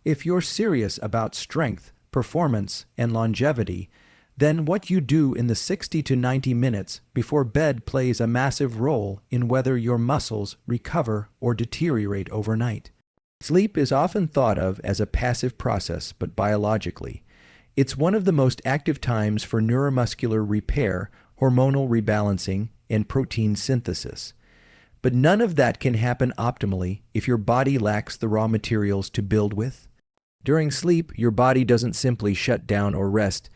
If you're serious about strength, performance, and longevity, then what you do in the 60 to 90 minutes before bed plays a massive role in whether your muscles recover or deteriorate overnight. Sleep is often thought of as a passive process, but biologically, it's one of the most active times for neuromuscular repair, hormonal rebalancing, and protein synthesis. But none of that can happen optimally if your body lacks the raw materials to build with. During sleep, your body doesn't simply shut down or rest.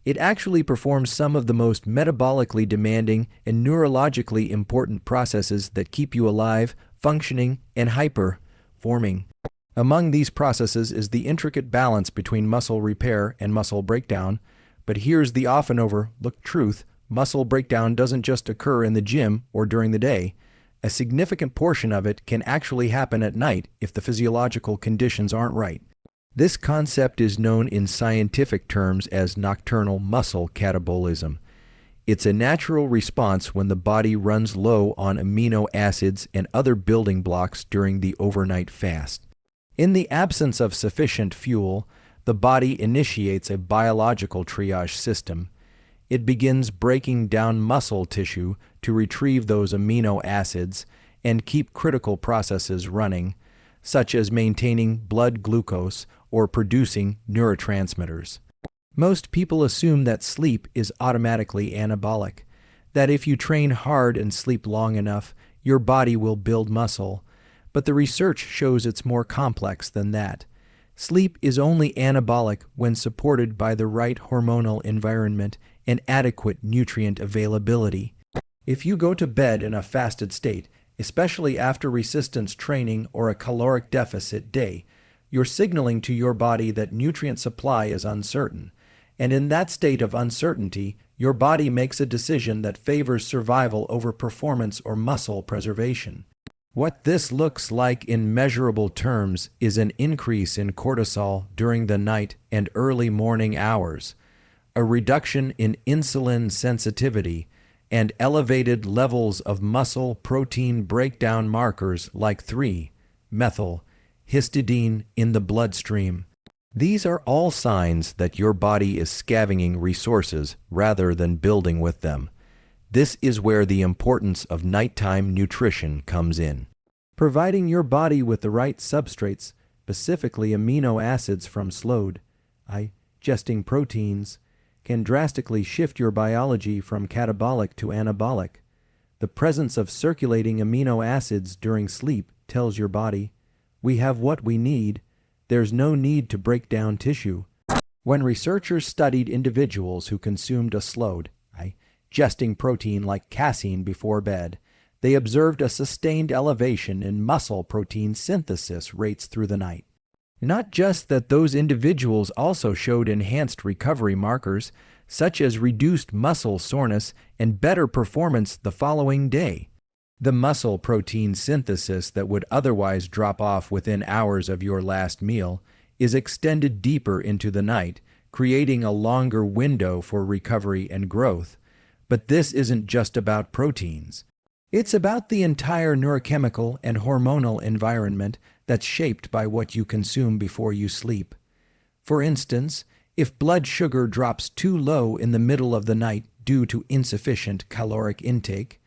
It actually performs some of the most metabolically demanding and neurologically important processes that keep you alive, functioning, and hyper-forming. Among these processes is the intricate balance between muscle repair and muscle breakdown. But here's the often overlooked truth: muscle breakdown doesn't just occur in the gym or during the day. A significant portion of it can actually happen at night if the physiological conditions aren't right. This concept is known in scientific terms as nocturnal muscle catabolism. It's a natural response when the body runs low on amino acids and other building blocks during the overnight fast. In the absence of sufficient fuel, the body initiates a biological triage system. It begins breaking down muscle tissue to retrieve those amino acids and keep critical processes running, such as maintaining blood glucose or producing neurotransmitters. Most people assume that sleep is automatically anabolic, that if you train hard and sleep long enough, your body will build muscle. But the research shows it's more complex than that. Sleep is only anabolic when supported by the right hormonal environment and adequate nutrient availability. If you go to bed in a fasted state, especially after resistance training or a caloric deficit day, you're signaling to your body that nutrient supply is uncertain. And in that state of uncertainty, your body makes a decision that favors survival over performance or muscle preservation. What this looks like in measurable terms is an increase in cortisol during the night and early morning hours, a reduction in insulin sensitivity, and elevated levels of muscle protein breakdown markers like 3-methyl-histidine in the bloodstream. These are all signs that your body is scavenging resources rather than building with them. This is where the importance of nighttime nutrition comes in. Providing your body with the right substrates, specifically amino acids from slowed, digesting proteins, can drastically shift your biology from catabolic to anabolic. The presence of circulating amino acids during sleep tells your body, "We have what we need. There's no need to break down tissue." When researchers studied individuals who consumed a slowed, digesting protein like casein before bed, they observed a sustained elevation in muscle protein synthesis rates through the night. Not just that, those individuals also showed enhanced recovery markers, such as reduced muscle soreness and better performance the following day. The muscle protein synthesis that would otherwise drop off within hours of your last meal is extended deeper into the night, creating a longer window for recovery and growth. But this isn't just about proteins. It's about the entire neurochemical and hormonal environment that's shaped by what you consume before you sleep. For instance, if blood sugar drops too low in the middle of the night due to insufficient caloric intake,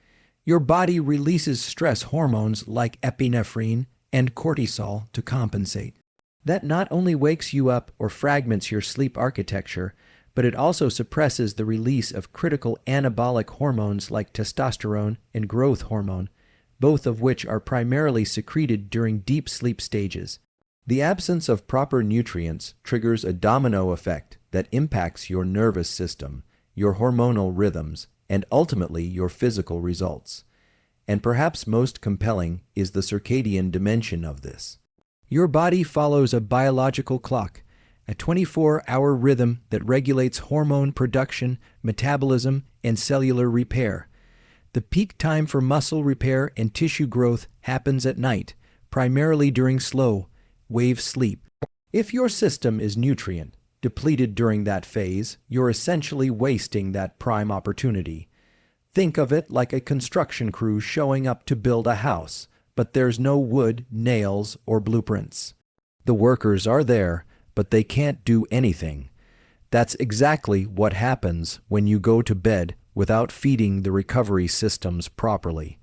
your body releases stress hormones like epinephrine and cortisol to compensate. That not only wakes you up or fragments your sleep architecture, but it also suppresses the release of critical anabolic hormones like testosterone and growth hormone, both of which are primarily secreted during deep sleep stages. The absence of proper nutrients triggers a domino effect that impacts your nervous system, your hormonal rhythms, and ultimately your physical results. And perhaps most compelling is the circadian dimension of this. Your body follows a biological clock, a 24-hour rhythm that regulates hormone production, metabolism, and cellular repair. The peak time for muscle repair and tissue growth happens at night, primarily during slow wave sleep. If your system is nutrient depleted during that phase, you're essentially wasting that prime opportunity. Think of it like a construction crew showing up to build a house, but there's no wood, nails, or blueprints. The workers are there, but they can't do anything. That's exactly what happens when you go to bed without feeding the recovery systems properly.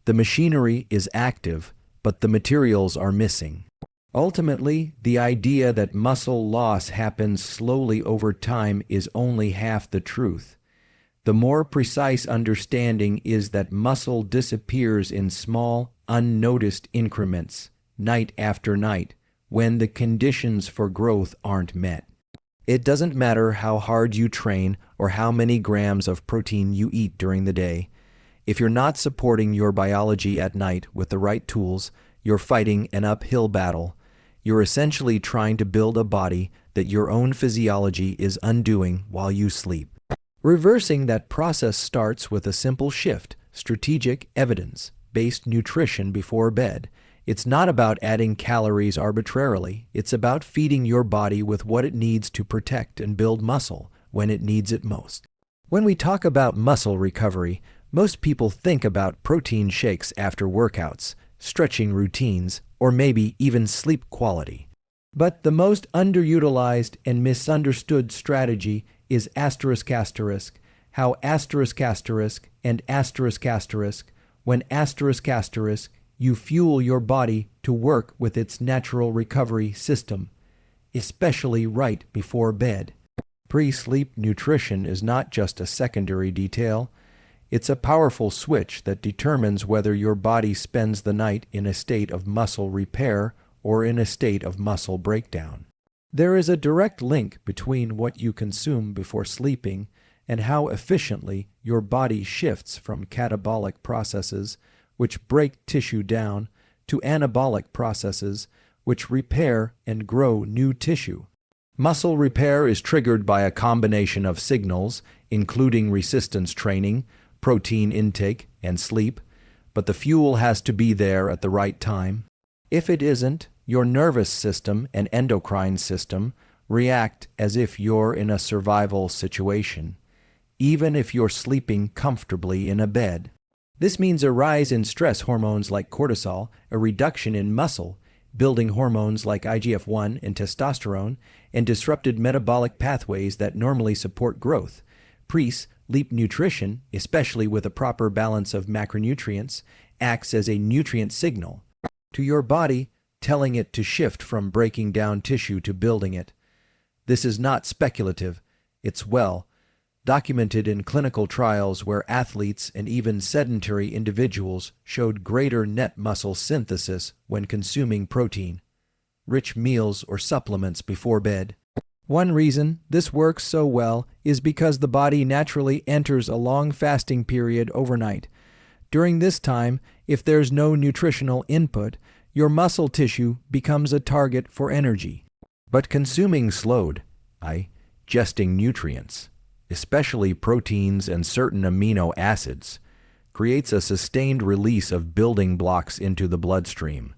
The machinery is active, but the materials are missing. Ultimately, the idea that muscle loss happens slowly over time is only half the truth. The more precise understanding is that muscle disappears in small, unnoticed increments, night after night, when the conditions for growth aren't met. It doesn't matter how hard you train or how many grams of protein you eat during the day. If you're not supporting your biology at night with the right tools, you're fighting an uphill battle. You're essentially trying to build a body that your own physiology is undoing while you sleep. Reversing that process starts with a simple shift: strategic, evidence-based nutrition before bed. It's not about adding calories arbitrarily. It's about feeding your body with what it needs to protect and build muscle when it needs it most. When we talk about muscle recovery, most people think about protein shakes after workouts, stretching routines, or maybe even sleep quality. But the most underutilized and misunderstood strategy is how when you fuel your body to work with its natural recovery system, especially right before bed. Pre-sleep nutrition is not just a secondary detail. It's a powerful switch that determines whether your body spends the night in a state of muscle repair or in a state of muscle breakdown. There is a direct link between what you consume before sleeping and how efficiently your body shifts from catabolic processes, which break tissue down, to anabolic processes, which repair and grow new tissue. Muscle repair is triggered by a combination of signals, including resistance training, protein intake, and sleep, but the fuel has to be there at the right time. If it isn't, your nervous system and endocrine system react as if you're in a survival situation, even if you're sleeping comfortably in a bed. This means a rise in stress hormones like cortisol, a reduction in muscle building hormones like IGF-1 and testosterone, and disrupted metabolic pathways that normally support growth. Pre-sleep nutrition, especially with a proper balance of macronutrients, acts as a nutrient signal to your body, telling it to shift from breaking down tissue to building it. This is not speculative. It's documented in clinical trials where athletes and even sedentary individuals showed greater net muscle synthesis when consuming protein-rich meals or supplements before bed. One reason this works so well is because the body naturally enters a long fasting period overnight. During this time, if there's no nutritional input, your muscle tissue becomes a target for energy. But consuming digesting nutrients, especially proteins and certain amino acids, creates a sustained release of building blocks into the bloodstream.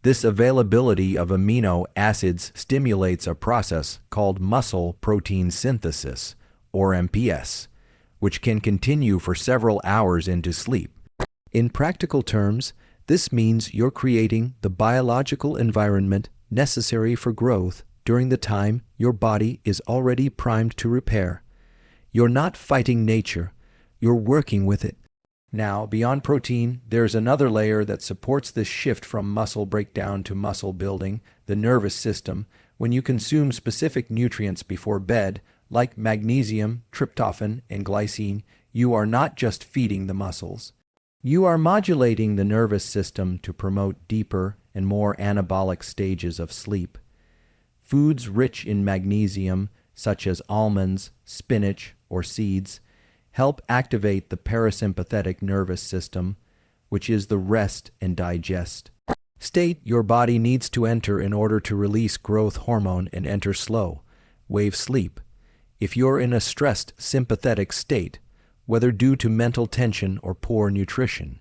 This availability of amino acids stimulates a process called muscle protein synthesis, or MPS, which can continue for several hours into sleep. In practical terms, this means you're creating the biological environment necessary for growth during the time your body is already primed to repair. You're not fighting nature, you're working with it. Now, beyond protein, there's another layer that supports this shift from muscle breakdown to muscle building: the nervous system. When you consume specific nutrients before bed, like magnesium, tryptophan, and glycine, you are not just feeding the muscles. You are modulating the nervous system to promote deeper and more anabolic stages of sleep. Foods rich in magnesium, such as almonds, spinach, or seeds, help activate the parasympathetic nervous system, which is the rest and digest state your body needs to enter in order to release growth hormone and enter slow wave sleep. If you're in a stressed sympathetic state, whether due to mental tension or poor nutrition,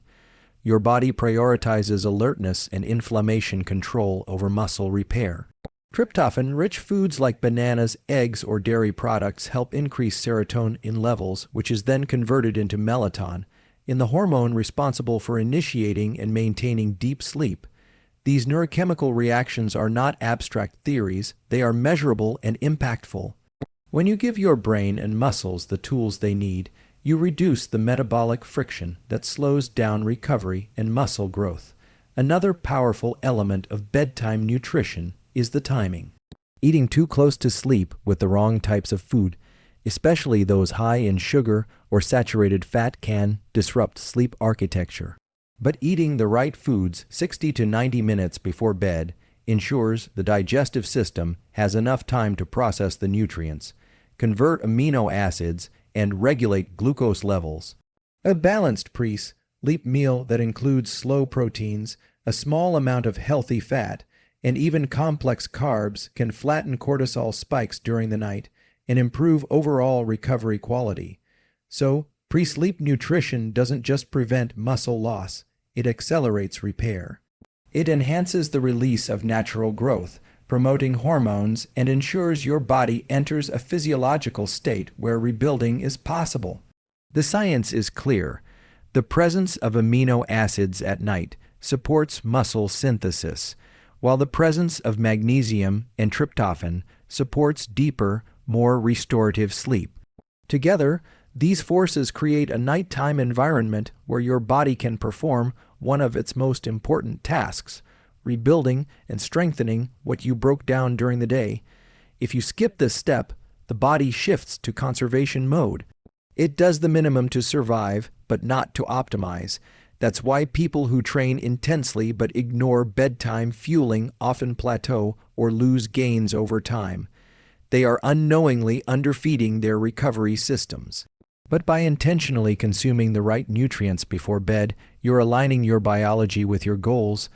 your body prioritizes alertness and inflammation control over muscle repair. Tryptophan-rich foods like bananas, eggs, or dairy products help increase serotonin levels, which is then converted into melatonin, in the hormone responsible for initiating and maintaining deep sleep. These neurochemical reactions are not abstract theories, they are measurable and impactful. When you give your brain and muscles the tools they need, you reduce the metabolic friction that slows down recovery and muscle growth. Another powerful element of bedtime nutrition is the timing. Eating too close to sleep with the wrong types of food, especially those high in sugar or saturated fat, can disrupt sleep architecture. But eating the right foods 60 to 90 minutes before bed ensures the digestive system has enough time to process the nutrients, convert amino acids, and regulate glucose levels. A balanced pre-sleep meal that includes slow proteins, a small amount of healthy fat, and even complex carbs can flatten cortisol spikes during the night and improve overall recovery quality. So, pre-sleep nutrition doesn't just prevent muscle loss, it accelerates repair. It enhances the release of natural growth, promoting hormones, and ensures your body enters a physiological state where rebuilding is possible. The science is clear. The presence of amino acids at night supports muscle synthesis, while the presence of magnesium and tryptophan supports deeper, more restorative sleep. Together, these forces create a nighttime environment where your body can perform one of its most important tasks, rebuilding and strengthening what you broke down during the day. If you skip this step, the body shifts to conservation mode. It does the minimum to survive, but not to optimize. That's why people who train intensely but ignore bedtime fueling often plateau or lose gains over time. They are unknowingly underfeeding their recovery systems. But by intentionally consuming the right nutrients before bed, you're aligning your biology with your goals.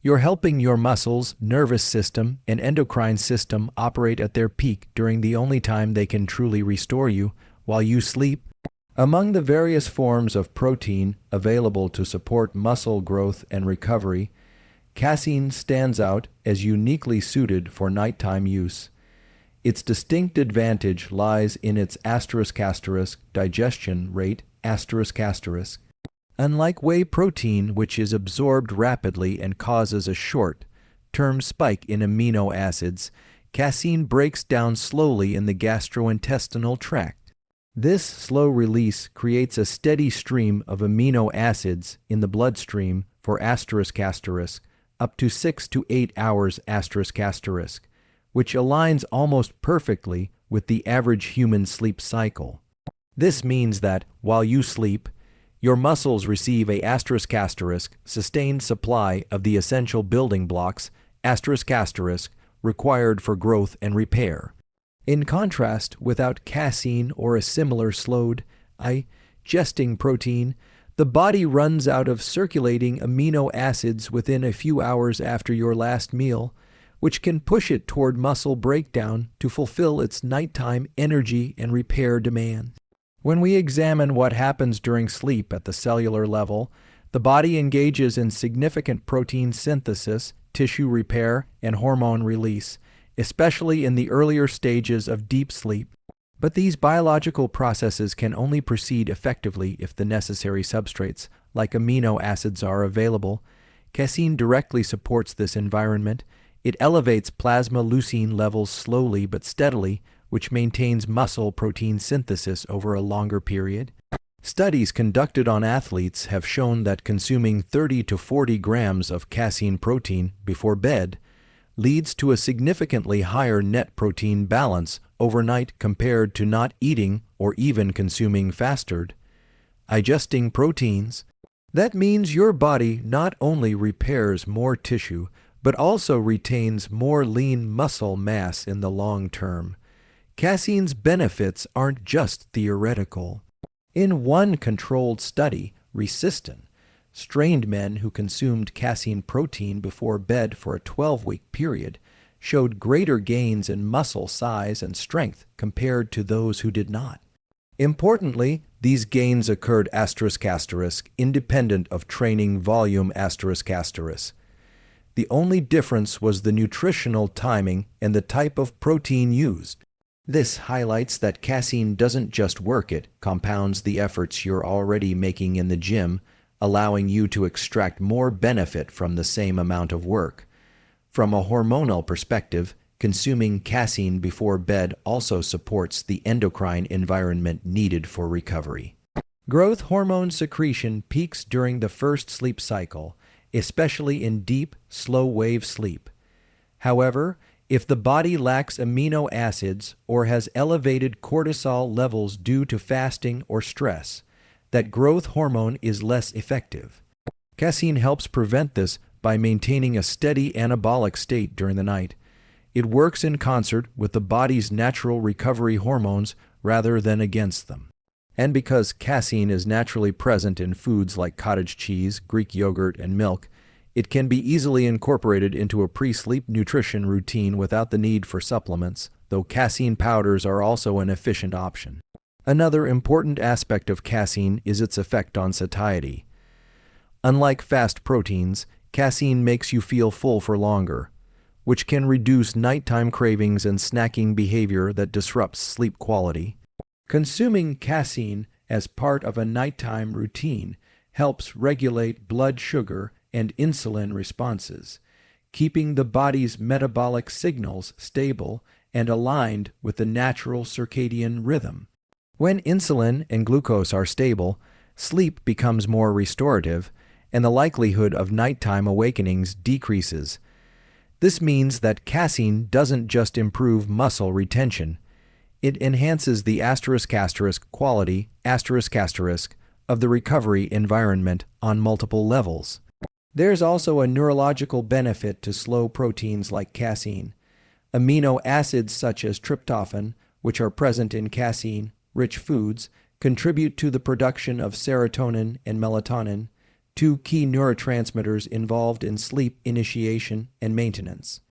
You're helping your muscles, nervous system, and endocrine system operate at their peak during the only time they can truly restore you, while you sleep. Among the various forms of protein available to support muscle growth and recovery, casein stands out as uniquely suited for nighttime use. Its distinct advantage lies in its ** digestion rate **. Unlike whey protein, which is absorbed rapidly and causes a short-term spike in amino acids, casein breaks down slowly in the gastrointestinal tract. This slow release creates a steady stream of amino acids in the bloodstream for **, up to 6 to 8 hours **, which aligns almost perfectly with the average human sleep cycle. This means that, while you sleep, your muscles receive a ** sustained supply of the essential building blocks ** required for growth and repair. In contrast, without casein or a similar slowed digesting protein, the body runs out of circulating amino acids within a few hours after your last meal, which can push it toward muscle breakdown to fulfill its nighttime energy and repair demand. When we examine what happens during sleep at the cellular level, the body engages in significant protein synthesis, tissue repair, and hormone release, especially in the earlier stages of deep sleep. But these biological processes can only proceed effectively if the necessary substrates, like amino acids, are available. Casein directly supports this environment. It elevates plasma leucine levels slowly but steadily, which maintains muscle protein synthesis over a longer period. Studies conducted on athletes have shown that consuming 30 to 40 grams of casein protein before bed leads to a significantly higher net protein balance overnight compared to not eating or even consuming fasted, digesting proteins. That means your body not only repairs more tissue, but also retains more lean muscle mass in the long term. Casein's benefits aren't just theoretical. In one controlled study, Resistant, strained men who consumed casein protein before bed for a 12-week period showed greater gains in muscle size and strength compared to those who did not. Importantly, these gains occurred ** independent of training volume **. The only difference was the nutritional timing and the type of protein used. This highlights that casein doesn't just work, it compounds the efforts you're already making in the gym, allowing you to extract more benefit from the same amount of work. From a hormonal perspective, consuming casein before bed also supports the endocrine environment needed for recovery. Growth hormone secretion peaks during the first sleep cycle, especially in deep, slow-wave sleep. However, if the body lacks amino acids or has elevated cortisol levels due to fasting or stress, that growth hormone is less effective. Casein helps prevent this by maintaining a steady anabolic state during the night. It works in concert with the body's natural recovery hormones rather than against them. And because casein is naturally present in foods like cottage cheese, Greek yogurt, and milk, it can be easily incorporated into a pre-sleep nutrition routine without the need for supplements, though casein powders are also an efficient option. Another important aspect of casein is its effect on satiety. Unlike fast proteins, casein makes you feel full for longer, which can reduce nighttime cravings and snacking behavior that disrupts sleep quality. Consuming casein as part of a nighttime routine helps regulate blood sugar and insulin responses, keeping the body's metabolic signals stable and aligned with the natural circadian rhythm. When insulin and glucose are stable, sleep becomes more restorative, and the likelihood of nighttime awakenings decreases. This means that casein doesn't just improve muscle retention, it enhances the quality of the recovery environment on multiple levels. There's also a neurological benefit to slow proteins like casein. Amino acids such as tryptophan, which are present in casein-rich foods, contribute to the production of serotonin and melatonin, two key neurotransmitters involved in sleep initiation and maintenance.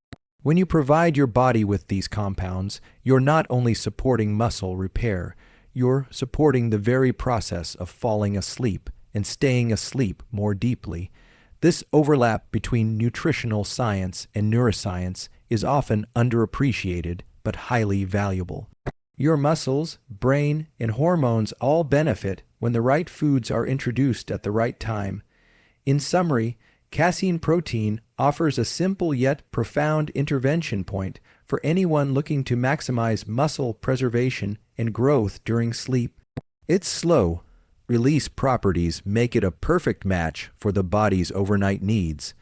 When you provide your body with these compounds, you're not only supporting muscle repair, you're supporting the very process of falling asleep and staying asleep more deeply. This overlap between nutritional science and neuroscience is often underappreciated but highly valuable. Your muscles, brain, and hormones all benefit when the right foods are introduced at the right time. In summary, casein protein offers a simple yet profound intervention point for anyone looking to maximize muscle preservation and growth during sleep. Its slow release properties make it a perfect match for the body's overnight needs.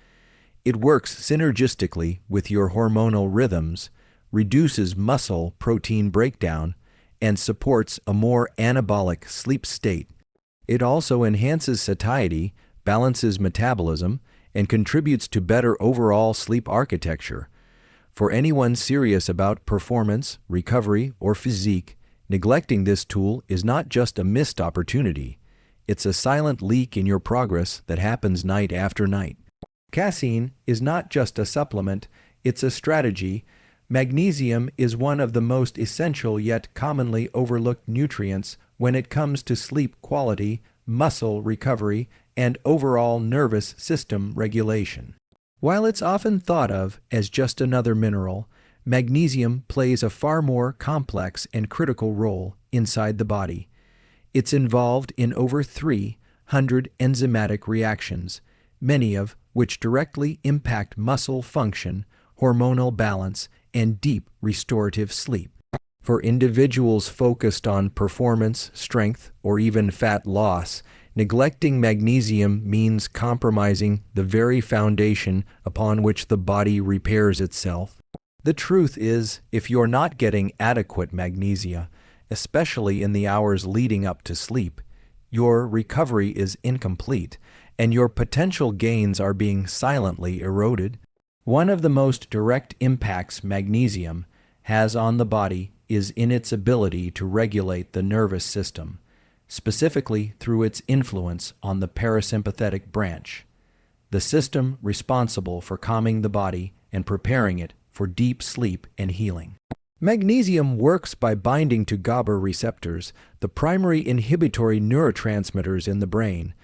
It works synergistically with your hormonal rhythms, reduces muscle protein breakdown, and supports a more anabolic sleep state. It also enhances satiety, balances metabolism, and contributes to better overall sleep architecture. For anyone serious about performance, recovery, or physique, neglecting this tool is not just a missed opportunity. It's a silent leak in your progress that happens night after night. Casein is not just a supplement, it's a strategy. Magnesium is one of the most essential yet commonly overlooked nutrients when it comes to sleep quality, muscle recovery, and overall nervous system regulation. While it's often thought of as just another mineral, magnesium plays a far more complex and critical role inside the body. It's involved in over 300 enzymatic reactions, many of which directly impact muscle function, hormonal balance, and deep restorative sleep. For individuals focused on performance, strength, or even fat loss, neglecting magnesium means compromising the very foundation upon which the body repairs itself. The truth is, if you're not getting adequate magnesia, especially in the hours leading up to sleep, your recovery is incomplete, and your potential gains are being silently eroded. One of the most direct impacts magnesium has on the body is in its ability to regulate the nervous system, specifically through its influence on the parasympathetic branch, the system responsible for calming the body and preparing it for deep sleep and healing. Magnesium works by binding to GABA receptors, the primary inhibitory neurotransmitters in the brain.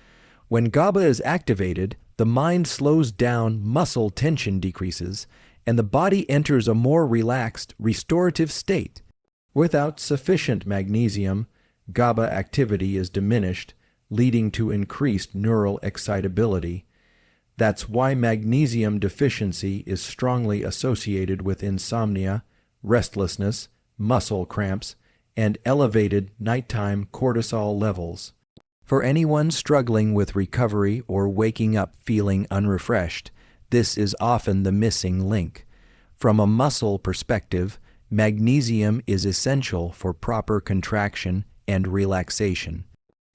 When GABA is activated, the mind slows down, muscle tension decreases, and the body enters a more relaxed, restorative state. Without sufficient magnesium, GABA activity is diminished, leading to increased neural excitability. That's why magnesium deficiency is strongly associated with insomnia, restlessness, muscle cramps, and elevated nighttime cortisol levels. For anyone struggling with recovery or waking up feeling unrefreshed, this is often the missing link. From a muscle perspective, magnesium is essential for proper contraction and relaxation.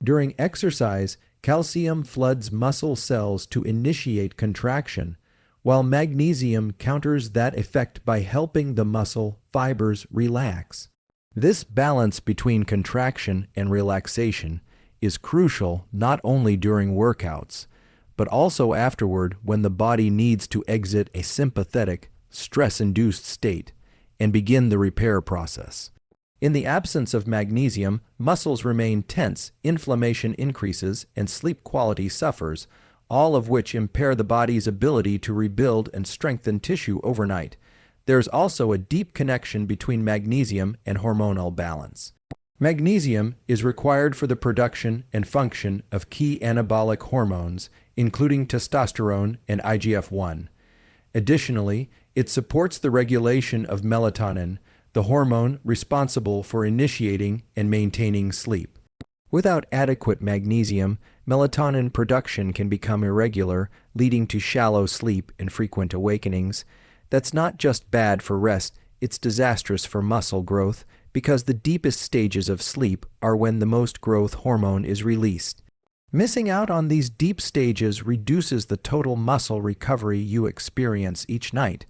During exercise, calcium floods muscle cells to initiate contraction, while magnesium counters that effect by helping the muscle fibers relax. This balance between contraction and relaxation is crucial not only during workouts, but also afterward when the body needs to exit a sympathetic, stress-induced state and begin the repair process. In the absence of magnesium, muscles remain tense, inflammation increases, and sleep quality suffers, all of which impair the body's ability to rebuild and strengthen tissue overnight. There's also a deep connection between magnesium and hormonal balance. Magnesium is required for the production and function of key anabolic hormones, including testosterone and IGF-1. Additionally, it supports the regulation of melatonin, the hormone responsible for initiating and maintaining sleep. Without adequate magnesium, melatonin production can become irregular, leading to shallow sleep and frequent awakenings. That's not just bad for rest, it's disastrous for muscle growth, because the deepest stages of sleep are when the most growth hormone is released. Missing out on these deep stages reduces the total muscle recovery you experience each night.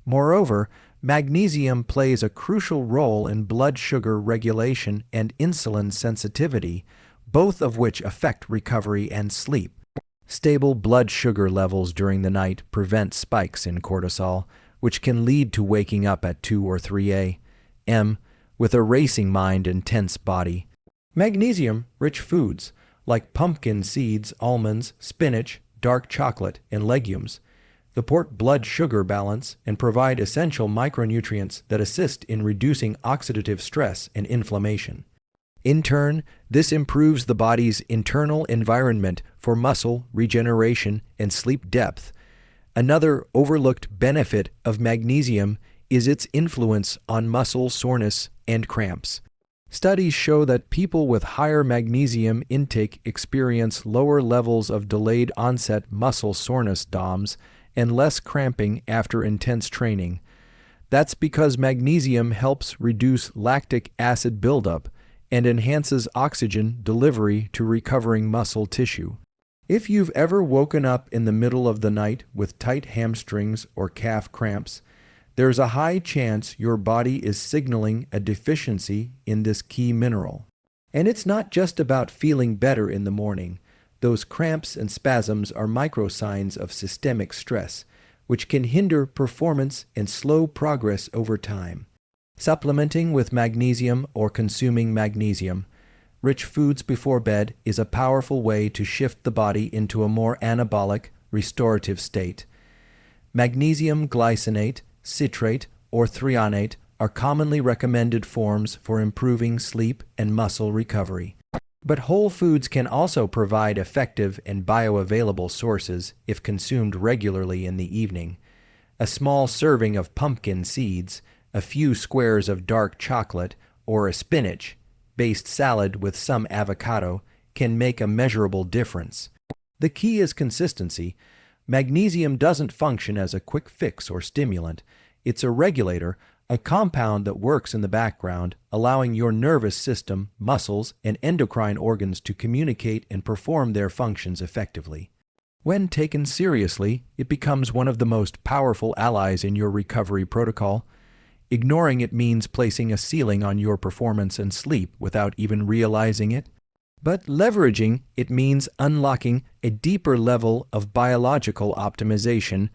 Moreover, magnesium plays a crucial role in blood sugar regulation and insulin sensitivity, both of which affect recovery and sleep. Stable blood sugar levels during the night prevent spikes in cortisol, which can lead to waking up at 2 or 3 a.m. with a racing mind and tense body. Magnesium-rich foods like pumpkin seeds, almonds, spinach, dark chocolate, and legumes support blood sugar balance and provide essential micronutrients that assist in reducing oxidative stress and inflammation. In turn, this improves the body's internal environment for muscle regeneration and sleep depth. Another overlooked benefit of magnesium is its influence on muscle soreness and cramps. Studies show that people with higher magnesium intake experience lower levels of delayed onset muscle soreness DOMS and less cramping after intense training. That's because magnesium helps reduce lactic acid buildup and enhances oxygen delivery to recovering muscle tissue. If you've ever woken up in the middle of the night with tight hamstrings or calf cramps, there's a high chance your body is signaling a deficiency in this key mineral. And it's not just about feeling better in the morning. Those cramps and spasms are microsigns of systemic stress, which can hinder performance and slow progress over time. Supplementing with magnesium or consuming magnesium-rich foods before bed is a powerful way to shift the body into a more anabolic, restorative state. Magnesium glycinate, citrate, or threonate are commonly recommended forms for improving sleep and muscle recovery. But whole foods can also provide effective and bioavailable sources if consumed regularly in the evening. A small serving of pumpkin seeds, a few squares of dark chocolate, or a spinach-based salad with some avocado can make a measurable difference. The key is consistency. Magnesium doesn't function as a quick fix or stimulant. It's a regulator, a compound that works in the background, allowing your nervous system, muscles, and endocrine organs to communicate and perform their functions effectively. When taken seriously, it becomes one of the most powerful allies in your recovery protocol. Ignoring it means placing a ceiling on your performance and sleep without even realizing it. But leveraging it means unlocking a deeper level of biological optimization,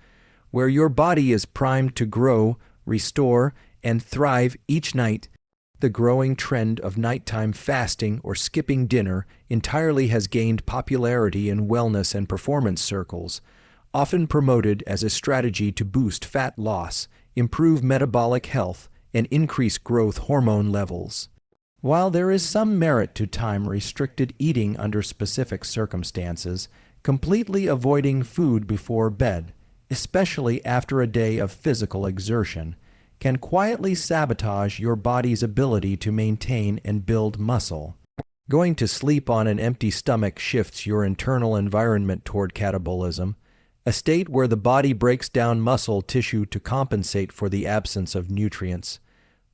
where your body is primed to grow, restore, and thrive each night. The growing trend of nighttime fasting or skipping dinner entirely has gained popularity in wellness and performance circles, often promoted as a strategy to boost fat loss, improve metabolic health, and increase growth hormone levels. While there is some merit to time-restricted eating under specific circumstances, completely avoiding food before bed, especially after a day of physical exertion, can quietly sabotage your body's ability to maintain and build muscle. Going to sleep on an empty stomach shifts your internal environment toward catabolism, a state where the body breaks down muscle tissue to compensate for the absence of nutrients.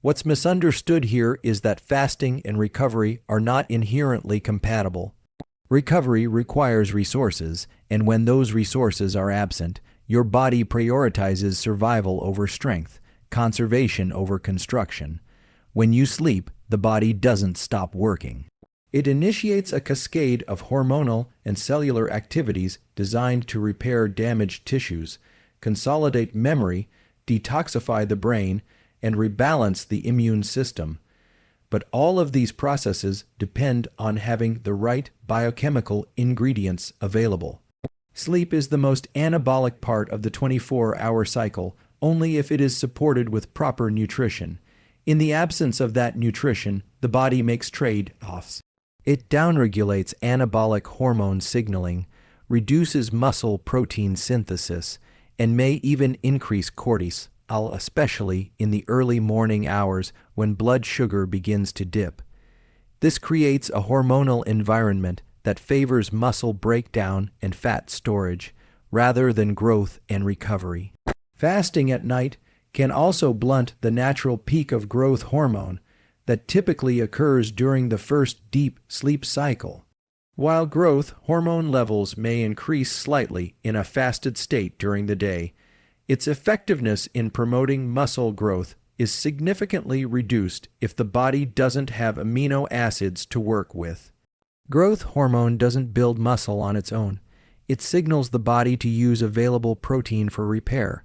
What's misunderstood here is that fasting and recovery are not inherently compatible. Recovery requires resources, and when those resources are absent, your body prioritizes survival over strength, conservation over construction. When you sleep, the body doesn't stop working. It initiates a cascade of hormonal and cellular activities designed to repair damaged tissues, consolidate memory, detoxify the brain, and rebalance the immune system. But all of these processes depend on having the right biochemical ingredients available. Sleep is the most anabolic part of the 24-hour cycle only if it is supported with proper nutrition. In the absence of that nutrition, the body makes trade-offs. It downregulates anabolic hormone signaling, reduces muscle protein synthesis, and may even increase cortisol, especially in the early morning hours when blood sugar begins to dip. This creates a hormonal environment that favors muscle breakdown and fat storage, rather than growth and recovery. Fasting at night can also blunt the natural peak of growth hormone that typically occurs during the first deep sleep cycle. While growth hormone levels may increase slightly in a fasted state during the day, its effectiveness in promoting muscle growth is significantly reduced if the body doesn't have amino acids to work with. Growth hormone doesn't build muscle on its own. It signals the body to use available protein for repair.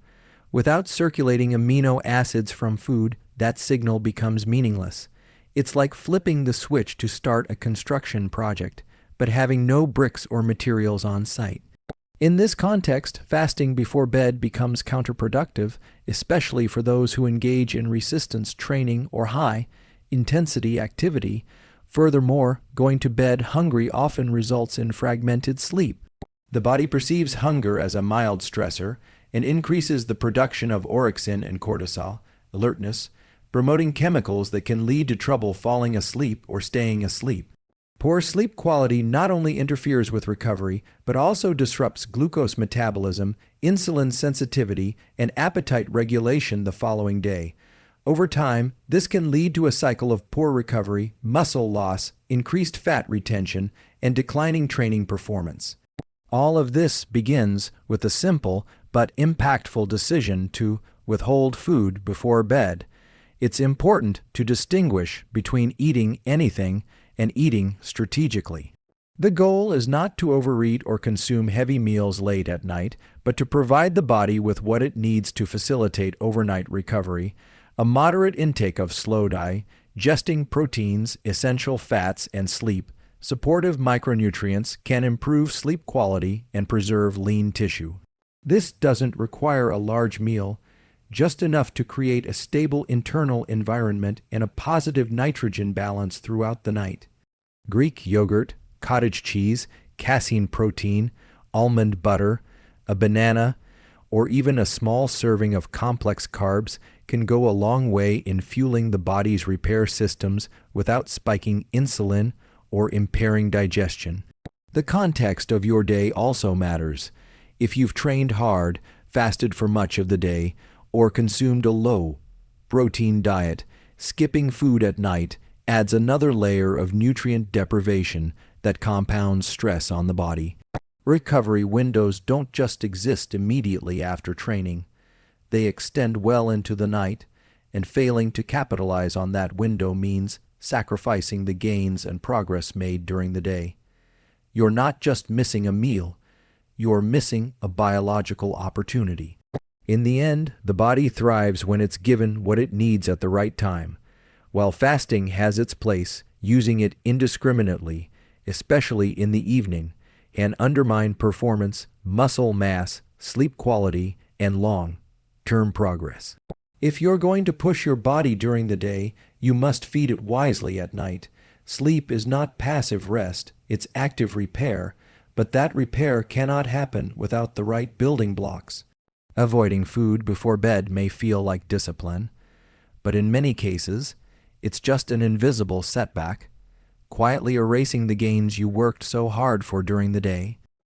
Without circulating amino acids from food, that signal becomes meaningless. It's like flipping the switch to start a construction project, but having no bricks or materials on site. In this context, fasting before bed becomes counterproductive, especially for those who engage in resistance training or high-intensity activity. Furthermore, going to bed hungry often results in fragmented sleep. The body perceives hunger as a mild stressor and increases the production of orexin and cortisol, alertness, promoting chemicals that can lead to trouble falling asleep or staying asleep. Poor sleep quality not only interferes with recovery, but also disrupts glucose metabolism, insulin sensitivity, and appetite regulation the following day. Over time, this can lead to a cycle of poor recovery, muscle loss, increased fat retention, and declining training performance. All of this begins with a simple but impactful decision to withhold food before bed. It's important to distinguish between eating anything and eating strategically. The goal is not to overeat or consume heavy meals late at night, but to provide the body with what it needs to facilitate overnight recovery. A moderate intake of slow digesting proteins, essential fats, and sleep, supportive micronutrients can improve sleep quality and preserve lean tissue. This doesn't require a large meal, just enough to create a stable internal environment and a positive nitrogen balance throughout the night. Greek yogurt, cottage cheese, casein protein, almond butter, a banana, or even a small serving of complex carbs can go a long way in fueling the body's repair systems without spiking insulin or impairing digestion. The context of your day also matters. If you've trained hard, fasted for much of the day, or consumed a low-protein diet, skipping food at night adds another layer of nutrient deprivation that compounds stress on the body. Recovery windows don't just exist immediately after training. They extend well into the night, and failing to capitalize on that window means sacrificing the gains and progress made during the day. You're not just missing a meal, you're missing a biological opportunity. In the end, the body thrives when it's given what it needs at the right time. While fasting has its place, using it indiscriminately, especially in the evening, can undermine performance, muscle mass, sleep quality, and long-term progress. If you're going to push your body during the day, You must feed it wisely at night. Sleep is not passive rest, it's active repair, but that repair cannot happen without the right building blocks. Avoiding food before bed may feel like discipline, but in many cases, it's just an invisible setback, quietly erasing the gains you worked so hard for during the day.